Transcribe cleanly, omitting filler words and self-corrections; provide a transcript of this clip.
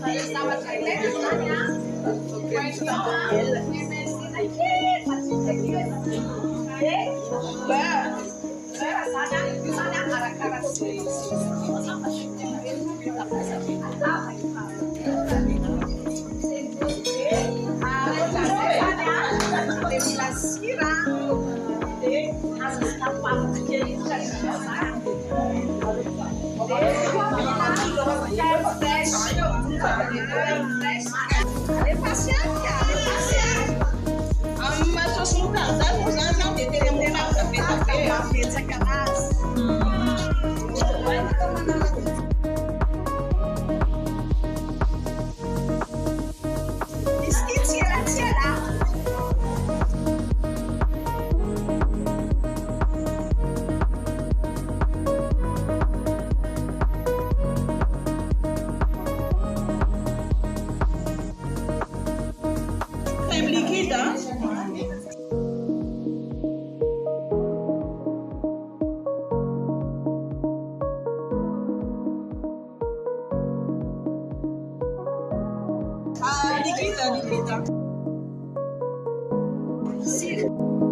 Estaba tanya, sana haraka allez passer, allez passer. Mas sos mudanças, mudanças de ter mudança, pensa que liquide, hein? Ah, liquide, liquide. Sim.